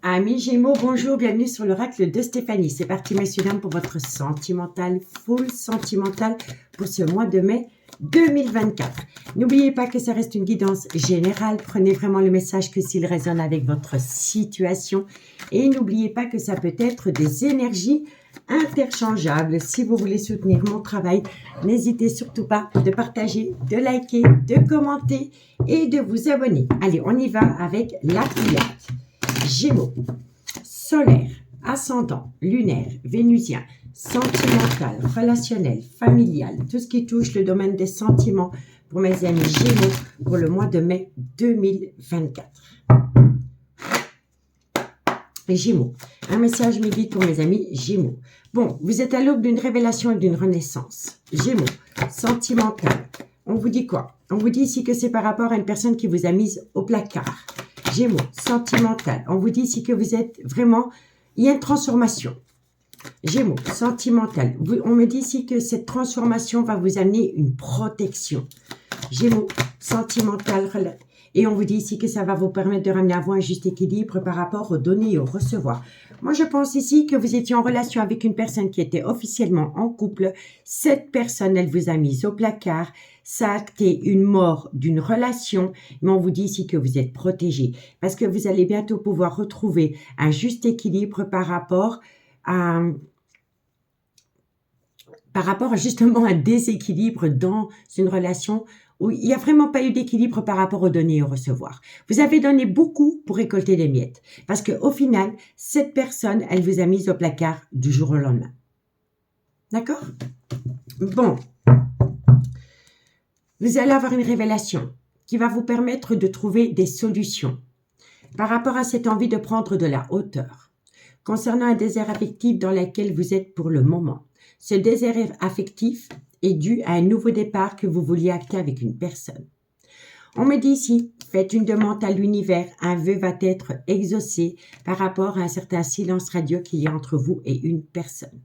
Amis Gémeaux, bonjour, bienvenue sur l'oracle de Stéphanie. C'est parti, messieurs, dames, pour votre sentimental, full sentimental pour ce mois de mai 2024. N'oubliez pas que ça reste une guidance générale. Prenez vraiment le message que s'il résonne avec votre situation. Et n'oubliez pas que ça peut être des énergies interchangeables. Si vous voulez soutenir mon travail, n'hésitez surtout pas de partager, de liker, de commenter et de vous abonner. Allez, on y va avec la couillette. Gémeaux, solaire, ascendant, lunaire, vénusien, sentimental, relationnel, familial, tout ce qui touche le domaine des sentiments pour mes amis Gémeaux pour le mois de mai 2024. Gémeaux, un message me guide pour mes amis Gémeaux. Bon, vous êtes à l'aube d'une révélation et d'une renaissance. Gémeaux, sentimental. On vous dit quoi? On vous dit ici que c'est par rapport à une personne qui vous a mise au placard. Gémeaux, sentimental. On vous dit ici que vous êtes vraiment... Il y a une transformation. Gémeaux, sentimental. On me dit ici que cette transformation va vous amener une protection. Gémeaux, sentimental. Et on vous dit ici que ça va vous permettre de ramener à vous un juste équilibre par rapport aux donner et au recevoir. Moi, je pense ici que vous étiez en relation avec une personne qui était officiellement en couple. Cette personne, elle vous a mise au placard. Ça a acté une mort d'une relation, mais on vous dit ici que vous êtes protégé parce que vous allez bientôt pouvoir retrouver un juste équilibre par rapport à justement un déséquilibre dans une relation où il n'y a vraiment pas eu d'équilibre par rapport au donner et au recevoir. Vous avez donné beaucoup pour récolter des miettes parce qu'au final, cette personne, elle vous a mise au placard du jour au lendemain. D'accord? Bon. Vous allez avoir une révélation qui va vous permettre de trouver des solutions par rapport à cette envie de prendre de la hauteur. Concernant un désert affectif dans lequel vous êtes pour le moment, ce désert affectif est dû à un nouveau départ que vous vouliez acter avec une personne. On me dit ici, faites une demande à l'univers, un vœu va être exaucé par rapport à un certain silence radio qu'il y a entre vous et une personne.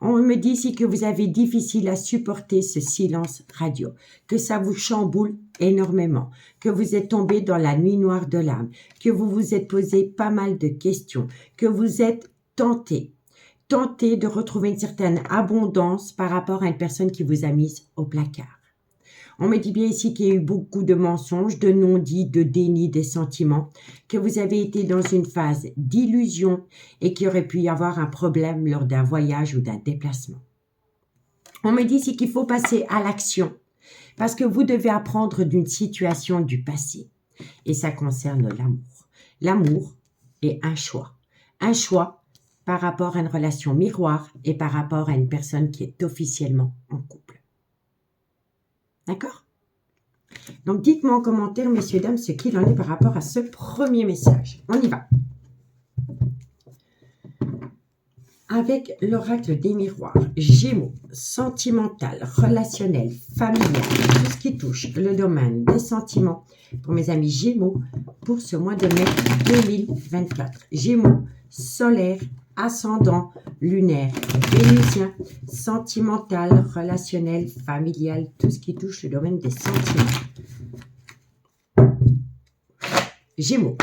On me dit ici que vous avez difficile à supporter ce silence radio, que ça vous chamboule énormément, que vous êtes tombé dans la nuit noire de l'âme, que vous vous êtes posé pas mal de questions, que vous êtes tenté de retrouver une certaine abondance par rapport à une personne qui vous a mise au placard. On me dit bien ici qu'il y a eu beaucoup de mensonges, de non-dits, de déni des sentiments, que vous avez été dans une phase d'illusion et qu'il aurait pu y avoir un problème lors d'un voyage ou d'un déplacement. On me dit ici qu'il faut passer à l'action parce que vous devez apprendre d'une situation du passé et ça concerne l'amour. L'amour est un choix. Un choix par rapport à une relation miroir et par rapport à une personne qui est officiellement en couple. D'accord? Donc, dites-moi en commentaire, messieurs, dames, ce qu'il en est par rapport à ce premier message. On y va. Avec l'oracle des miroirs, Gémeaux, sentimental, relationnel, familial, tout ce qui touche le domaine des sentiments pour mes amis Gémeaux pour ce mois de mai 2024. Gémeaux, solaire, ascendant, lunaire, vénusien, sentimental, relationnel, familial, tout ce qui touche le domaine des sentiments. Gémeaux.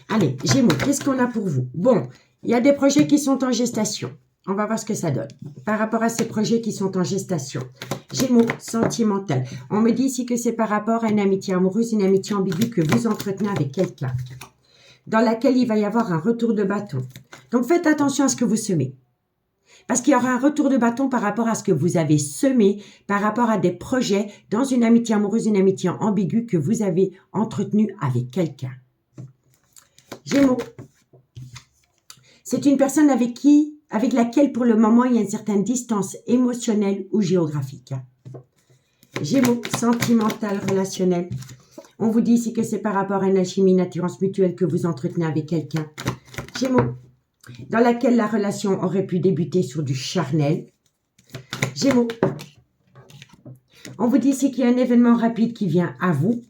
Allez, Gémeaux, qu'est-ce qu'on a pour vous? Bon, il y a des projets qui sont en gestation. On va voir ce que ça donne. Par rapport à ces projets qui sont en gestation. Gémeaux, sentimental. On me dit ici que c'est par rapport à une amitié amoureuse, une amitié ambiguë que vous entretenez avec quelqu'un, dans laquelle il va y avoir un retour de bâton. Donc, faites attention à ce que vous semez. Parce qu'il y aura un retour de bâton par rapport à ce que vous avez semé, par rapport à des projets dans une amitié amoureuse, une amitié ambiguë que vous avez entretenue avec quelqu'un. Gémeaux. C'est une personne avec laquelle, pour le moment, il y a une certaine distance émotionnelle ou géographique. Gémeaux, sentimental, relationnel. On vous dit ici que c'est par rapport à une alchimie, une attirance mutuelle que vous entretenez avec quelqu'un. Gémeaux, dans laquelle la relation aurait pu débuter sur du charnel. Gémeaux, on vous dit ici qu'il y a un événement rapide qui vient à vous.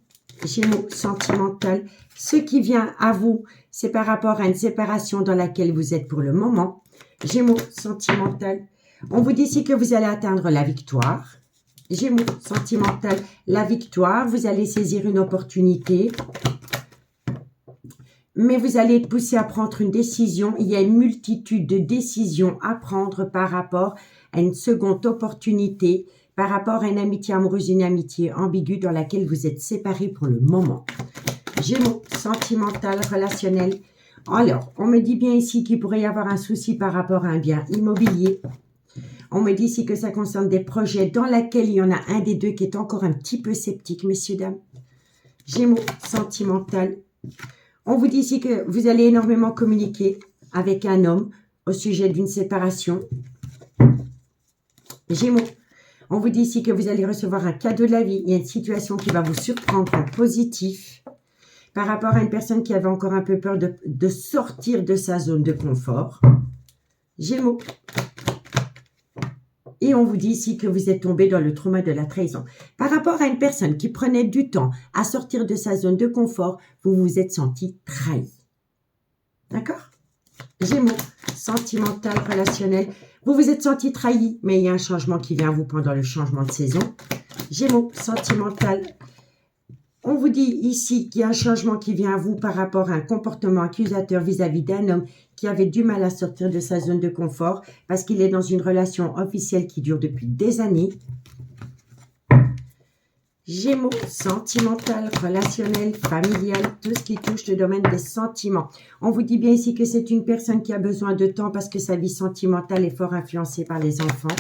Gémeaux, sentimental. Ce qui vient à vous, c'est par rapport à une séparation dans laquelle vous êtes pour le moment. Gémeaux, sentimental. On vous dit ici que vous allez atteindre la victoire. Gémeaux, sentimental, la victoire. Vous allez saisir une opportunité. mais vous allez être poussé à prendre une décision. Il y a une multitude de décisions à prendre par rapport à une seconde opportunité, par rapport à une amitié amoureuse, une amitié ambiguë dans laquelle vous êtes séparés pour le moment. Gémeaux, sentimental, relationnel. Alors, on me dit bien ici qu'il pourrait y avoir un souci par rapport à un bien immobilier. On me dit ici que ça concerne des projets dans lesquels il y en a un des deux qui est encore un petit peu sceptique, messieurs, dames. Gémeaux, sentimental. On vous dit ici que vous allez énormément communiquer avec un homme au sujet d'une séparation. Gémeaux, on vous dit ici que vous allez recevoir un cadeau de la vie. Il y a une situation qui va vous surprendre en positif par rapport à une personne qui avait encore un peu peur de sortir de sa zone de confort. Gémeaux. Et on vous dit ici que vous êtes tombé dans le trauma de la trahison. Par rapport à une personne qui prenait du temps à sortir de sa zone de confort, vous vous êtes senti trahi. D'accord? Gémeaux, sentimental, relationnel. Vous vous êtes senti trahi, mais il y a un changement qui vient à vous pendant le changement de saison. Gémeaux, sentimental. On vous dit ici qu'il y a un changement qui vient à vous par rapport à un comportement accusateur vis-à-vis d'un homme qui avait du mal à sortir de sa zone de confort parce qu'il est dans une relation officielle qui dure depuis des années. Gémeaux, sentimental, relationnel, familial, tout ce qui touche le domaine des sentiments. On vous dit bien ici que c'est une personne qui a besoin de temps parce que sa vie sentimentale est fort influencée par les enfants.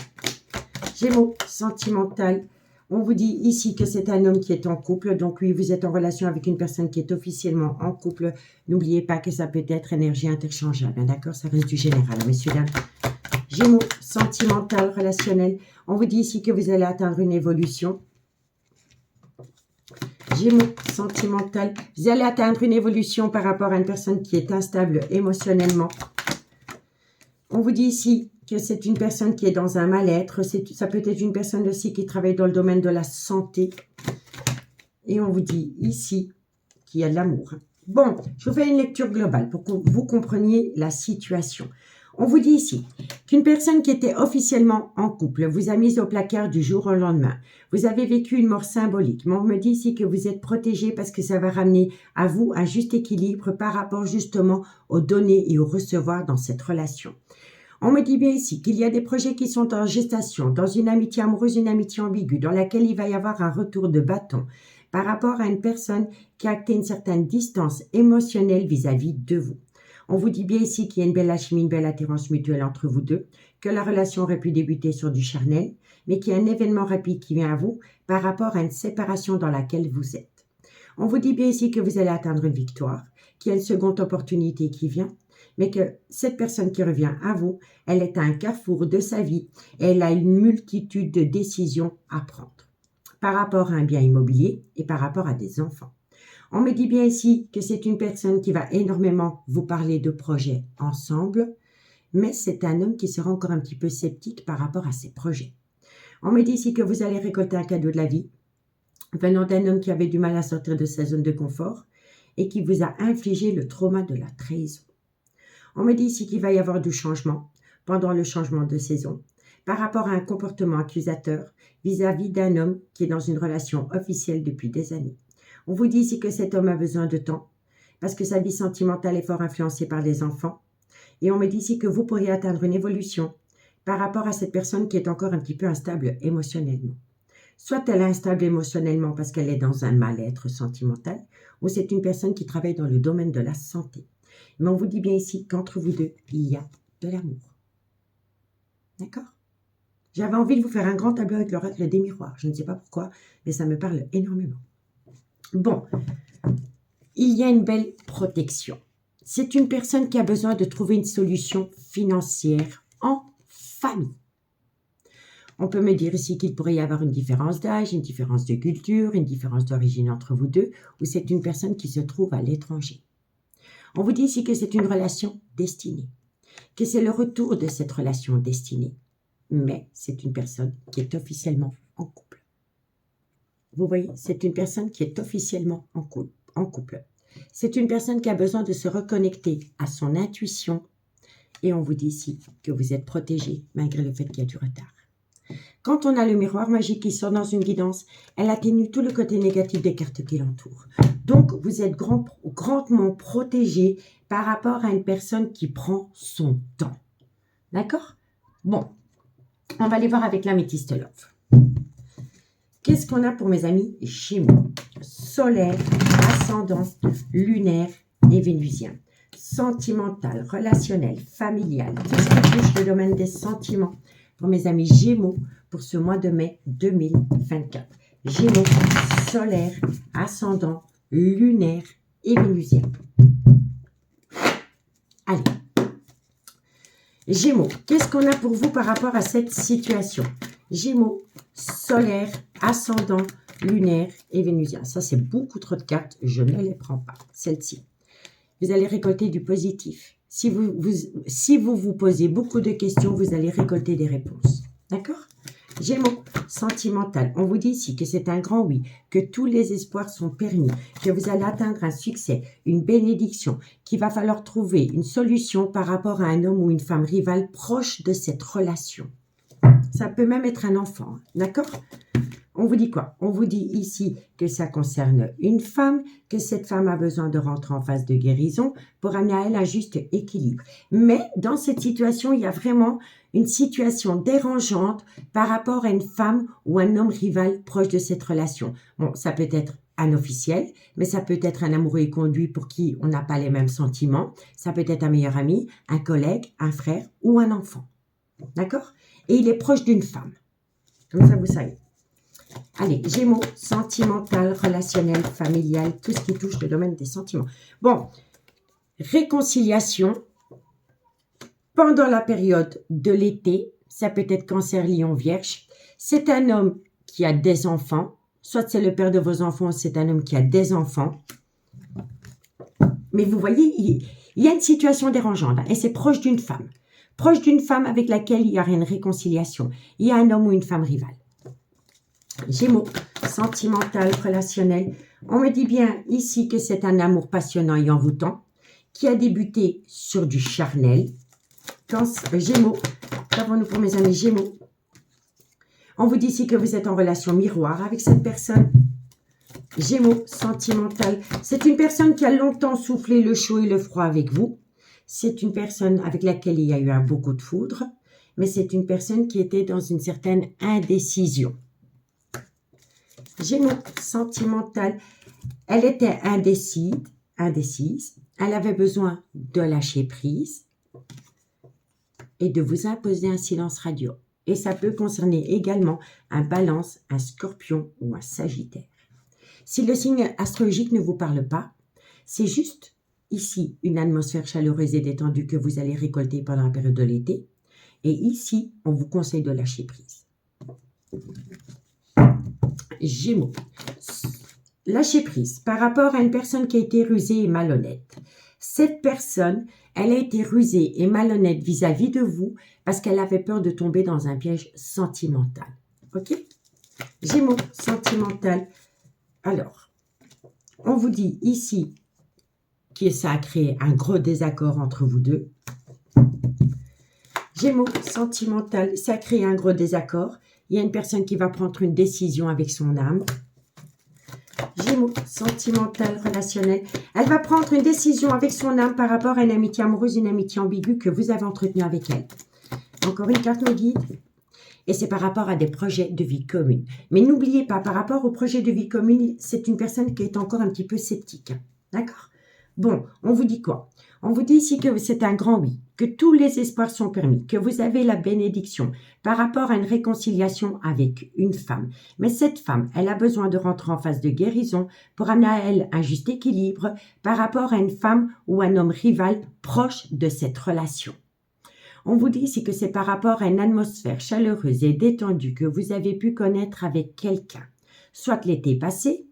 Gémeaux, sentimental. On vous dit ici que c'est un homme qui est en couple. Donc oui, vous êtes en relation avec une personne qui est officiellement en couple. N'oubliez pas que ça peut être énergie interchangeable. D'accord? Ça reste du général, messieurs, dames. Gémeaux, sentimental, relationnel. On vous dit ici que vous allez atteindre une évolution. Gémeaux, sentimental. Vous allez atteindre une évolution par rapport à une personne qui est instable émotionnellement. On vous dit ici que c'est une personne qui est dans un mal-être. Ça peut être une personne aussi qui travaille dans le domaine de la santé. Et on vous dit ici qu'il y a de l'amour. Bon, je vous fais une lecture globale pour que vous compreniez la situation. On vous dit ici qu'une personne qui était officiellement en couple vous a mise au placard du jour au lendemain. Vous avez vécu une mort symbolique. Mais on me dit ici que vous êtes protégé parce que ça va ramener à vous un juste équilibre par rapport justement aux donner et au recevoir dans cette relation. On me dit bien ici qu'il y a des projets qui sont en gestation, dans une amitié amoureuse, une amitié ambiguë, dans laquelle il va y avoir un retour de bâton par rapport à une personne qui a acté une certaine distance émotionnelle vis-à-vis de vous. On vous dit bien ici qu'il y a une belle alchimie, une belle attirance mutuelle entre vous deux, que la relation aurait pu débuter sur du charnel, mais qu'il y a un événement rapide qui vient à vous par rapport à une séparation dans laquelle vous êtes. On vous dit bien ici que vous allez atteindre une victoire, qu'il y a une seconde opportunité qui vient, mais que cette personne qui revient à vous, elle est à un carrefour de sa vie et elle a une multitude de décisions à prendre par rapport à un bien immobilier et par rapport à des enfants. On me dit bien ici que c'est une personne qui va énormément vous parler de projets ensemble, mais c'est un homme qui sera encore un petit peu sceptique par rapport à ses projets. On me dit ici que vous allez récolter un cadeau de la vie venant d'un homme qui avait du mal à sortir de sa zone de confort et qui vous a infligé le trauma de la trahison. On me dit ici qu'il va y avoir du changement pendant le changement de saison par rapport à un comportement accusateur vis-à-vis d'un homme qui est dans une relation officielle depuis des années. On vous dit ici que cet homme a besoin de temps parce que sa vie sentimentale est fort influencée par les enfants. Et on me dit ici que vous pourriez atteindre une évolution par rapport à cette personne qui est encore un petit peu instable émotionnellement. Soit elle est instable émotionnellement parce qu'elle est dans un mal-être sentimental, ou c'est une personne qui travaille dans le domaine de la santé. Mais on vous dit bien ici qu'entre vous deux, il y a de l'amour. D'accord? J'avais envie de vous faire un grand tableau avec l'oracle des miroirs. Je ne sais pas pourquoi, mais ça me parle énormément. Bon, il y a une belle protection. C'est une personne qui a besoin de trouver une solution financière en famille. On peut me dire ici qu'il pourrait y avoir une différence d'âge, une différence de culture, une différence d'origine entre vous deux, ou c'est une personne qui se trouve à l'étranger. On vous dit ici que c'est une relation destinée, que c'est le retour de cette relation destinée, mais c'est une personne qui est officiellement en couple. Vous voyez, c'est une personne qui est officiellement en couple. C'est une personne qui a besoin de se reconnecter à son intuition et on vous dit ici que vous êtes protégé malgré le fait qu'il y a du retard. Quand on a le miroir magique qui sort dans une guidance, elle atténue tout le côté négatif des cartes qui l'entourent. Donc, vous êtes grandement protégé par rapport à une personne qui prend son temps. D'accord? Bon, on va aller voir avec l'améthyste love. Qu'est-ce qu'on a pour mes amis Gémeaux? Solaire, ascendant, lunaire et vénusien. Sentimental, relationnel, familial, tout ce qui touche le domaine des sentiments pour mes amis Gémeaux pour ce mois de mai 2024. Gémeaux, solaire, ascendant, lunaire et vénusien. Allez. Gémeaux, qu'est-ce qu'on a pour vous par rapport à cette situation? Gémeaux, solaire, ascendant, lunaire et vénusien. Ça, c'est beaucoup trop de cartes. Je ne les prends pas. Celle-ci. Vous allez récolter du positif. Si vous vous posez beaucoup de questions, vous allez récolter des réponses. D'accord? Gémeaux, sentimental. On vous dit ici que c'est un grand oui, que tous les espoirs sont permis, que vous allez atteindre un succès, une bénédiction, qu'il va falloir trouver une solution par rapport à un homme ou une femme rivale proche de cette relation. Ça peut même être un enfant, d'accord? On vous dit quoi? On vous dit ici que ça concerne une femme, que cette femme a besoin de rentrer en phase de guérison pour amener à elle un juste équilibre. Mais dans cette situation, il y a vraiment une situation dérangeante par rapport à une femme ou un homme rival proche de cette relation. Bon, ça peut être un officiel, mais ça peut être un amoureux et conduit pour qui on n'a pas les mêmes sentiments. Ça peut être un meilleur ami, un collègue, un frère ou un enfant. D'accord? Et il est proche d'une femme. Comme ça, vous savez. Allez, Gémeaux, sentimental, relationnel, familial, tout ce qui touche le domaine des sentiments. Bon, réconciliation pendant la période de l'été, ça peut être Cancer, Lion, Vierge. C'est un homme qui a des enfants, soit c'est le père de vos enfants, c'est un homme qui a des enfants. Mais vous voyez, il y a une situation dérangeante, hein, et c'est proche d'une femme. Proche d'une femme avec laquelle il y a une réconciliation. Il y a un homme ou une femme rivale. Gémeaux, sentimental, relationnel. On me dit bien ici que c'est un amour passionnant et envoûtant qui a débuté sur du charnel. Gémeaux, qu'avons-nous pour mes amis Gémeaux? On vous dit ici que vous êtes en relation miroir avec cette personne. Gémeaux, sentimental. C'est une personne qui a longtemps soufflé le chaud et le froid avec vous. C'est une personne avec laquelle il y a eu un beau coup de foudre, mais c'est une personne qui était dans une certaine indécision. Gémeaux, sentimental. Elle était indécise. Elle avait besoin de lâcher prise et de vous imposer un silence radio. Et ça peut concerner également un Balance, un Scorpion ou un Sagittaire. Si le signe astrologique ne vous parle pas, c'est juste ici une atmosphère chaleureuse et détendue que vous allez récolter pendant la période de l'été. Et ici, on vous conseille de lâcher prise. Gémeaux. Lâcher prise par rapport à une personne qui a été rusée et malhonnête. Cette personne, elle a été rusée et malhonnête vis-à-vis de vous parce qu'elle avait peur de tomber dans un piège sentimental. Ok? Gémeaux, sentimental. Alors, on vous dit ici que ça a créé un gros désaccord entre vous deux. Gémeaux, sentimental, ça a créé un gros désaccord. Il y a une personne qui va prendre une décision avec son âme. Gémeaux, sentimental, relationnel. Elle va prendre une décision avec son âme par rapport à une amitié amoureuse, une amitié ambiguë que vous avez entretenue avec elle. Encore une carte me guide. Et c'est par rapport à des projets de vie commune. Mais n'oubliez pas, par rapport aux projets de vie commune, c'est une personne qui est encore un petit peu sceptique. D'accord? Bon, on vous dit quoi? On vous dit ici que c'est un grand oui, que tous les espoirs sont permis, que vous avez la bénédiction par rapport à une réconciliation avec une femme. Mais cette femme, elle a besoin de rentrer en phase de guérison pour amener à elle un juste équilibre par rapport à une femme ou un homme rival proche de cette relation. On vous dit ici que c'est par rapport à une atmosphère chaleureuse et détendue que vous avez pu connaître avec quelqu'un, soit l'été passé,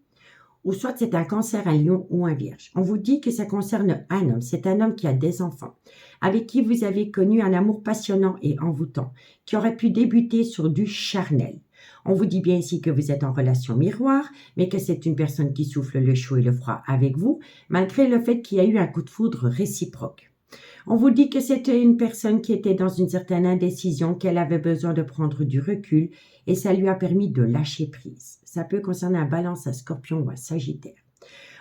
ou soit c'est un Cancer, un Lion ou un Vierge. On vous dit que ça concerne un homme. C'est un homme qui a des enfants, avec qui vous avez connu un amour passionnant et envoûtant, qui aurait pu débuter sur du charnel. On vous dit bien ici que vous êtes en relation miroir, mais que c'est une personne qui souffle le chaud et le froid avec vous, malgré le fait qu'il y a eu un coup de foudre réciproque. On vous dit que c'était une personne qui était dans une certaine indécision, qu'elle avait besoin de prendre du recul et ça lui a permis de lâcher prise. Ça peut concerner un Balance, un Scorpion ou un Sagittaire.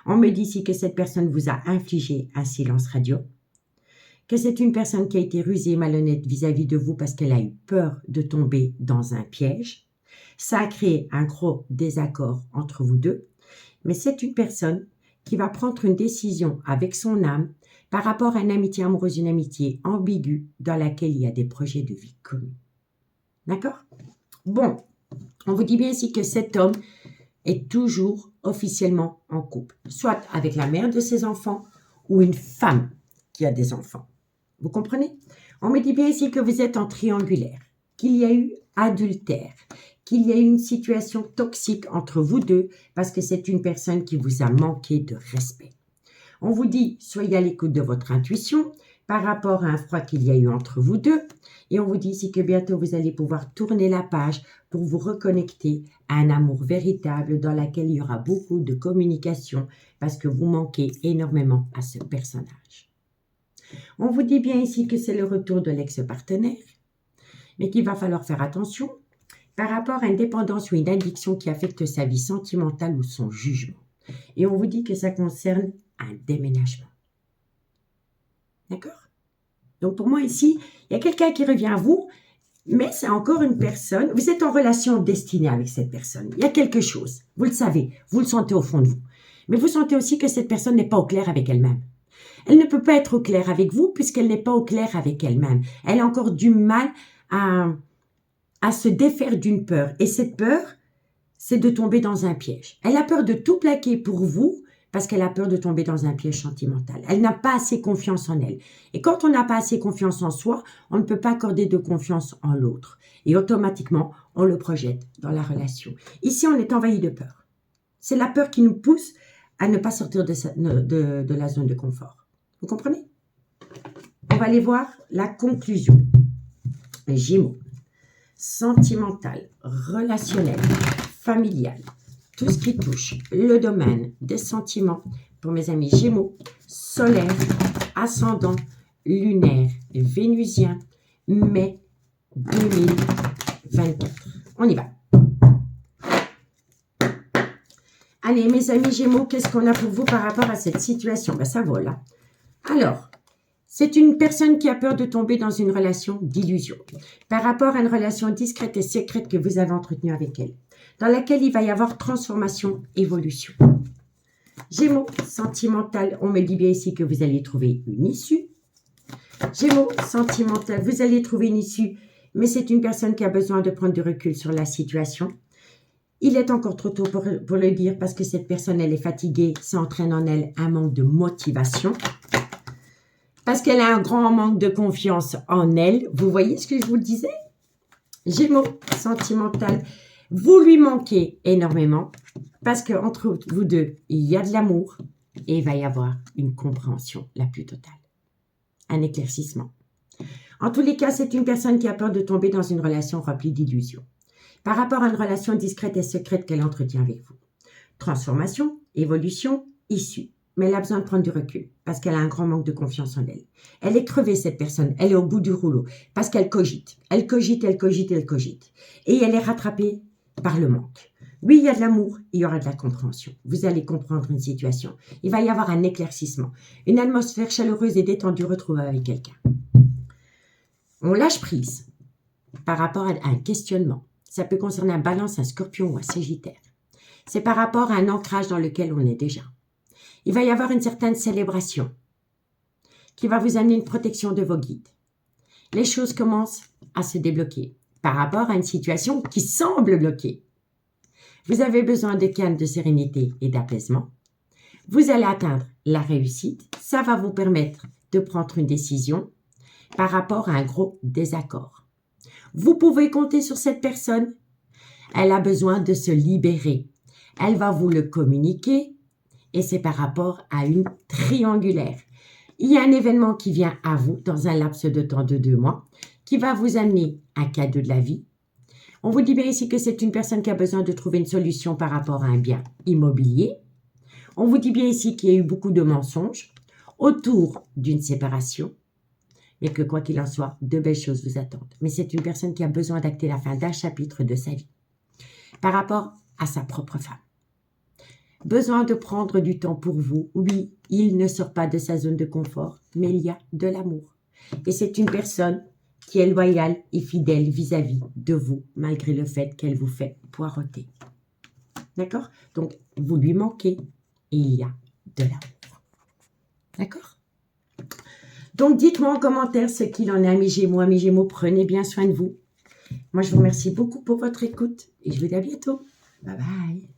On me dit ici que cette personne vous a infligé un silence radio, que c'est une personne qui a été rusée et malhonnête vis-à-vis de vous parce qu'elle a eu peur de tomber dans un piège. Ça a créé un gros désaccord entre vous deux, mais c'est une personne qui va prendre une décision avec son âme par rapport à une amitié amoureuse, une amitié ambiguë dans laquelle il y a des projets de vie communs. D'accord? Bon, on vous dit bien ici que cet homme est toujours officiellement en couple, soit avec la mère de ses enfants ou une femme qui a des enfants. Vous comprenez? On me dit bien ici que vous êtes en triangulaire, qu'il y a eu adultère, qu'il y a eu une situation toxique entre vous deux parce que c'est une personne qui vous a manqué de respect. On vous dit, soyez à l'écoute de votre intuition par rapport à un froid qu'il y a eu entre vous deux. Et on vous dit ici que bientôt vous allez pouvoir tourner la page pour vous reconnecter à un amour véritable dans lequel il y aura beaucoup de communication parce que vous manquez énormément à ce personnage. On vous dit bien ici que c'est le retour de l'ex-partenaire, mais qu'il va falloir faire attention par rapport à une dépendance ou une addiction qui affecte sa vie sentimentale ou son jugement. Et on vous dit que ça concerne un déménagement. D'accord? Donc pour moi ici, il y a quelqu'un qui revient à vous, mais c'est encore une personne. Vous êtes en relation destinée avec cette personne. Il y a quelque chose. Vous le savez, vous le sentez au fond de vous. Mais vous sentez aussi que cette personne n'est pas au clair avec elle-même. Elle ne peut pas être au clair avec vous puisqu'elle n'est pas au clair avec elle-même. Elle a encore du mal à se défaire d'une peur. Et cette peur, c'est de tomber dans un piège. Elle a peur de tout plaquer pour vous parce qu'elle a peur de tomber dans un piège sentimental. Elle n'a pas assez confiance en elle. Et quand on n'a pas assez confiance en soi, on ne peut pas accorder de confiance en l'autre. Et automatiquement, on le projette dans la relation. Ici, on est envahi de peur. C'est la peur qui nous pousse à ne pas sortir de la zone de confort. Vous comprenez? On va aller voir la conclusion. Les Gémeaux. Sentimental, relationnel, familial. Tout ce qui touche le domaine des sentiments pour mes amis Gémeaux, solaire, ascendant, lunaire, vénusien, mai 2024. On y va. Allez, mes amis Gémeaux, qu'est-ce qu'on a pour vous par rapport à cette situation? Ben, ça vole. Hein. Alors, c'est une personne qui a peur de tomber dans une relation d'illusion par rapport à une relation discrète et secrète que vous avez entretenue avec elle, dans laquelle il va y avoir transformation, évolution. Gémeaux, sentimental, on me dit bien ici que vous allez trouver une issue. Gémeaux, sentimental, vous allez trouver une issue, mais c'est une personne qui a besoin de prendre du recul sur la situation. Il est encore trop tôt pour le dire parce que cette personne, elle est fatiguée, ça entraîne en elle un manque de motivation. Parce qu'elle a un grand manque de confiance en elle. Vous voyez ce que je vous disais? Gémeaux, sentimental, vous lui manquez énormément parce qu'entre vous deux, il y a de l'amour et il va y avoir une compréhension la plus totale. Un éclaircissement. En tous les cas, c'est une personne qui a peur de tomber dans une relation remplie d'illusions par rapport à une relation discrète et secrète qu'elle entretient avec vous. Transformation, évolution, issue. Mais elle a besoin de prendre du recul parce qu'elle a un grand manque de confiance en elle. Elle est crevée, cette personne. Elle est au bout du rouleau parce qu'elle cogite. Elle cogite, elle cogite, elle cogite. Et elle est rattrapée par le manque. Oui, il y a de l'amour, il y aura de la compréhension. Vous allez comprendre une situation. Il va y avoir un éclaircissement. Une atmosphère chaleureuse et détendue retrouvée avec quelqu'un. On lâche prise par rapport à un questionnement. Ça peut concerner un Balance, un Scorpion ou un Sagittaire. C'est par rapport à un ancrage dans lequel on est déjà. Il va y avoir une certaine célébration qui va vous amener une protection de vos guides. Les choses commencent à se débloquer par rapport à une situation qui semble bloquée. Vous avez besoin de calme, de sérénité et d'apaisement. Vous allez atteindre la réussite. Ça va vous permettre de prendre une décision par rapport à un gros désaccord. Vous pouvez compter sur cette personne. Elle a besoin de se libérer. Elle va vous le communiquer. Et c'est par rapport à une triangulaire. Il y a un événement qui vient à vous dans un laps de temps de 2 mois qui va vous amener un cadeau de la vie. On vous dit bien ici que c'est une personne qui a besoin de trouver une solution par rapport à un bien immobilier. On vous dit bien ici qu'il y a eu beaucoup de mensonges. autour d'une séparation, mais que quoi qu'il en soit, de belles choses vous attendent. Mais c'est une personne qui a besoin d'acter la fin d'un chapitre de sa vie par rapport à sa propre femme. Besoin de prendre du temps pour vous. Oui, il ne sort pas de sa zone de confort, mais il y a de l'amour. Et c'est une personne qui est loyale et fidèle vis-à-vis de vous, malgré le fait qu'elle vous fait poireauter. D'accord? Donc, vous lui manquez et il y a de l'amour. D'accord? Donc, dites-moi en commentaire ce qu'il en est, amis Gémeaux. Amis Gémeaux, prenez bien soin de vous. Moi, je vous remercie beaucoup pour votre écoute et je vous dis à bientôt. Bye bye.